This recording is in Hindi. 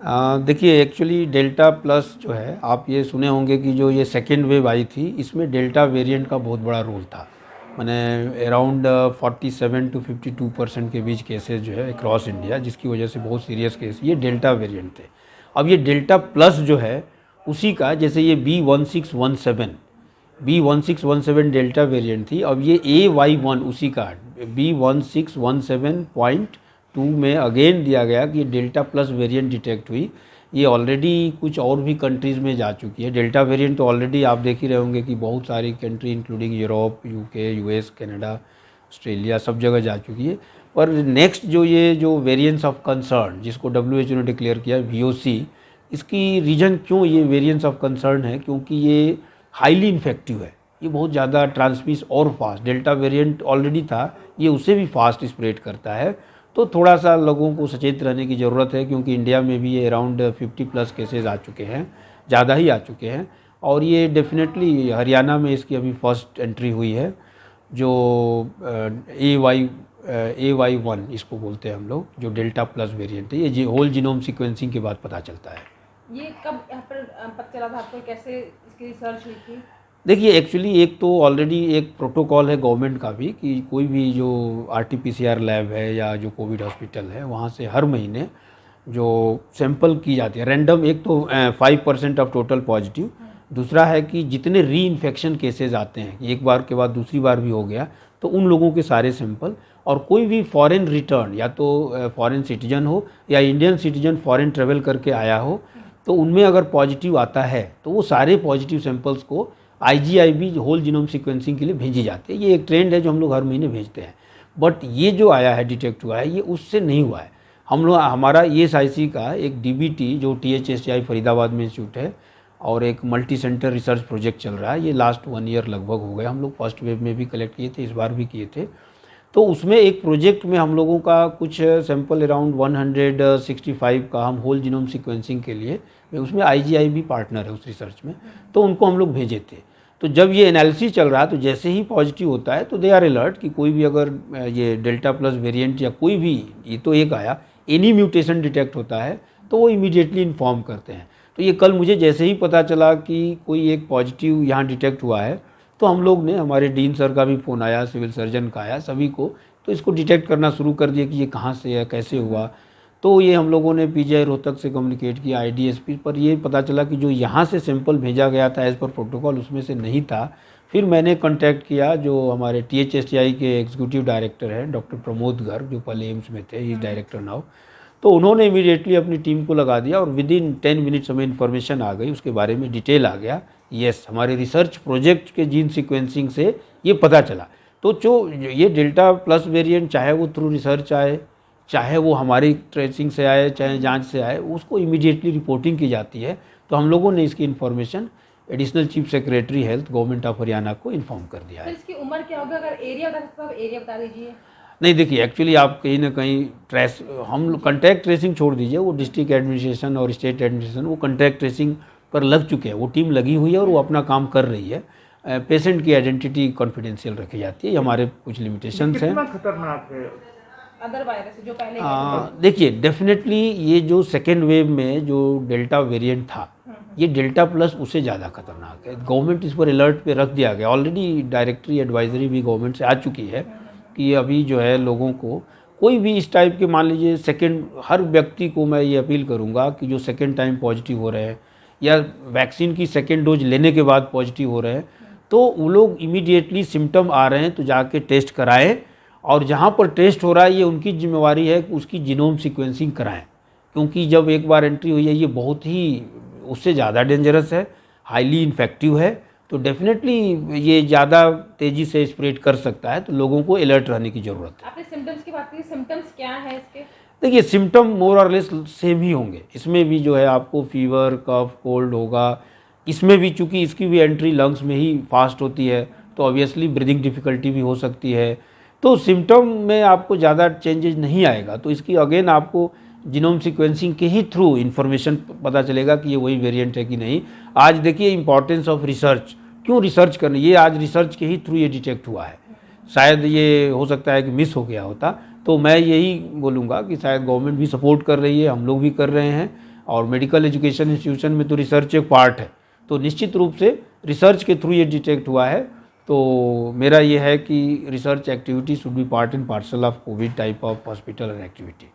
देखिए एक्चुअली डेल्टा प्लस जो है, आप ये सुने होंगे कि जो ये सेकेंड वेव आई थी इसमें डेल्टा वेरिएंट का बहुत बड़ा रोल था। मैंने अराउंड 47 to 52% के बीच केसेस जो है अक्रॉस इंडिया, जिसकी वजह से बहुत सीरियस केस ये डेल्टा वेरिएंट थे। अब ये डेल्टा प्लस जो है उसी का, जैसे ये B1617 डेल्टा वेरिएंट थी, अब ये AY1 उसी का B1617.2 में अगेन दिया गया कि डेल्टा प्लस वेरिएंट डिटेक्ट हुई। ये ऑलरेडी कुछ और भी कंट्रीज़ में जा चुकी है। डेल्टा वेरिएंट तो ऑलरेडी आप देख ही रहे होंगे कि बहुत सारी country including Europe, UK, US, Canada, Australia सब जगह जा चुकी है। पर नेक्स्ट जो वेरिएंट्स ऑफ कंसर्न जिसको WHO ने डिक्लेयर किया VOC, इसकी रीज़न क्यों ये वेरिएंट्स ऑफ कंसर्न है, क्योंकि ये हाईली इन्फेक्टिव है, ये बहुत ज़्यादा ट्रांसमिस और फास्ट, डेल्टा वेरिएंट ऑलरेडी था, ये उससे भी फास्ट स्प्रेड करता है। तो थोड़ा सा लोगों को सचेत रहने की ज़रूरत है, क्योंकि इंडिया में भी ये अराउंड 50+ केसेस आ चुके हैं, ज़्यादा ही आ चुके हैं। और ये डेफिनेटली हरियाणा में इसकी अभी फर्स्ट एंट्री हुई है, जो AY1 इसको बोलते हैं हम लोग, जो डेल्टा प्लस वेरिएंट है। ये होल जीनोम सीक्वेंसिंग के बाद पता चलता है। ये कब यहाँ पर पता चला था आपको, कैसे इसकी रिसर्च हुई थी? देखिए एक्चुअली एक तो ऑलरेडी एक प्रोटोकॉल है गवर्नमेंट का भी कि कोई भी जो RT-PCR लैब है या जो कोविड हॉस्पिटल है वहाँ से हर महीने जो सैंपल की जाती है रैंडम, एक तो 5% ऑफ टोटल पॉजिटिव, दूसरा है कि जितने री इन्फेक्शन केसेस आते हैं, एक बार के बाद दूसरी बार भी हो गया, तो उन लोगों के सारे सैंपल, और कोई भी फॉरेन रिटर्न या तो फॉरेन सिटीजन हो या इंडियन सिटीजन फॉरेन ट्रेवल करके आया हो, तो उनमें अगर पॉजिटिव आता है तो वो सारे पॉजिटिव सैंपल्स को IGIB होल जीनोम सीक्वेंसिंग के लिए भेजी जाती है। ये एक ट्रेंड है जो हम लोग हर महीने भेजते हैं। बट ये जो आया है, डिटेक्ट हुआ है, ये उससे नहीं हुआ है। हम लोग, हमारा ESIC का एक DBT जो THSI फरीदाबाद में इंस्टीट्यूट है और एक मल्टी सेंटर रिसर्च प्रोजेक्ट चल रहा है, ये लास्ट 1 ईयर लगभग हो गए। हम लोग फर्स्ट वेव में भी कलेक्ट किए थे, इस बार भी किए थे। तो उसमें एक प्रोजेक्ट में हम लोगों का कुछ सैंपल अराउंड 165 का हम होल जीनोम सीक्वेंसिंग के लिए, उसमें IGIB पार्टनर है उस रिसर्च में, तो उनको हम लोग भेजे थे। तो जब ये एनालिसिस चल रहा है तो जैसे ही पॉजिटिव होता है तो दे आर अलर्ट कि कोई भी अगर ये डेल्टा प्लस वेरिएंट या कोई भी, ये तो एक आया, एनी म्यूटेशन डिटेक्ट होता है तो वो इमीडिएटली इन्फॉर्म करते हैं। तो ये कल मुझे जैसे ही पता चला कि कोई एक पॉजिटिव यहाँ डिटेक्ट हुआ है, तो हम लोग ने, हमारे डीन सर का भी फ़ोन आया, सिविल सर्जन का आया, सभी को, तो इसको डिटेक्ट करना शुरू कर दिया कि ये कहाँ से है, कैसे हुआ। तो ये हम लोगों ने PGI रोहतक से कम्युनिकेट किया, IDSP पर, ये पता चला कि जो यहाँ से सैंपल भेजा गया था एज़ पर प्रोटोकॉल उसमें से नहीं था। फिर मैंने कांटेक्ट किया जो हमारे THSI के एग्जीक्यूटिव डायरेक्टर हैं डॉक्टर प्रमोद गर्ग, जो पहले एम्स में थे, ही डायरेक्टर नाउ। तो उन्होंने इमीडिएटली अपनी टीम को लगा दिया और विदिन 10 मिनट्स हमें इन्फॉर्मेशन आ गई, उसके बारे में डिटेल आ गया। यस, हमारे रिसर्च प्रोजेक्ट के जीन सीक्वेंसिंग से ये पता चला। तो जो ये डेल्टा प्लस वेरिएंट, चाहे वो थ्रू रिसर्च आए, चाहे वो हमारी ट्रेसिंग से आए, चाहे जांच से आए, उसको इमीडिएटली रिपोर्टिंग की जाती है। तो हम लोगों ने इसकी information additional chief secretary health government of Haryana को इन्फॉर्म कर दिया है। तो इसकी उम्र क्या होगी? अगर एरिया बता सकते हो, एरिया बता दीजिए। नहीं देखिए, एक्चुअली आप कहीं ना कहीं हम कॉन्टैक्ट ट्रेसिंग छोड़ दीजिए, वो डिस्ट्रिक्ट एडमिनिस्ट्रेशन और स्टेट एडमिनिस्ट्रेशन वो कॉन्टैक्ट ट्रेसिंग पर लग चुके हैं, वो टीम लगी हुई है और वो अपना काम कर रही है। पेशेंट की आइडेंटिटी कॉन्फिडेंशियल रखी जाती है, हमारे कुछ लिमिटेशंस हैं। खतरनाक है अदर वायरस जो पहले देखिए डेफिनेटली ये जो सेकेंड वेव में जो डेल्टा वेरिएंट था, ये डेल्टा प्लस उससे ज़्यादा खतरनाक है। गवर्नमेंट इस पर अलर्ट पे रख दिया गया, ऑलरेडी डायरेक्टरी एडवाइजरी भी गवर्नमेंट से आ चुकी है कि अभी जो है लोगों को कोई भी इस टाइप के, मान लीजिए सेकेंड, हर व्यक्ति को मैं ये अपील करूँगा कि जो सेकेंड टाइम पॉजिटिव हो रहे हैं या वैक्सीन की सेकेंड डोज लेने के बाद पॉजिटिव हो रहे हैं, तो वो लोग इमीडिएटली सिम्टम आ रहे हैं तो जाके टेस्ट कराएं, और जहाँ पर टेस्ट हो रहा है ये उनकी जिम्मेवारी है कि उसकी जीनोम सीक्वेंसिंग कराएं, क्योंकि जब एक बार एंट्री हुई है ये बहुत ही उससे ज़्यादा डेंजरस है, हाईली इन्फेक्टिव है, तो डेफिनेटली ये ज़्यादा तेज़ी से स्प्रेड कर सकता है। तो लोगों को अलर्ट रहने की ज़रूरत है। आपने सिम्टम्स की बात की, सिम्टम्स क्या है इसके? देखिए सिम्टम मोर और लेस सेम ही होंगे। इसमें भी जो है आपको फीवर, कफ, कोल्ड होगा। इसमें भी चूँकि इसकी भी एंट्री लंग्स में ही फास्ट होती है तो ऑब्वियसली ब्रीदिंग डिफ़िकल्टी भी हो सकती है। तो सिम्टम में आपको ज़्यादा चेंजेस नहीं आएगा। तो इसकी अगेन आपको जीनोम सीक्वेंसिंग के ही थ्रू इन्फॉर्मेशन पता चलेगा कि ये वही वेरिएंट है कि नहीं। आज देखिए इंपॉर्टेंस ऑफ रिसर्च, क्यों रिसर्च करनी, ये आज रिसर्च के ही थ्रू ये डिटेक्ट हुआ है। शायद ये हो सकता है कि मिस हो गया होता, तो मैं यही बोलूँगा कि शायद गवर्नमेंट भी सपोर्ट कर रही है, हम लोग भी कर रहे हैं, और मेडिकल एजुकेशन इंस्टीट्यूशन में तो रिसर्च एक पार्ट है, तो निश्चित रूप से रिसर्च के थ्रू ये डिटेक्ट हुआ है। तो मेरा ये है कि research activity should be part and parcel of Covid type of hospital and activity.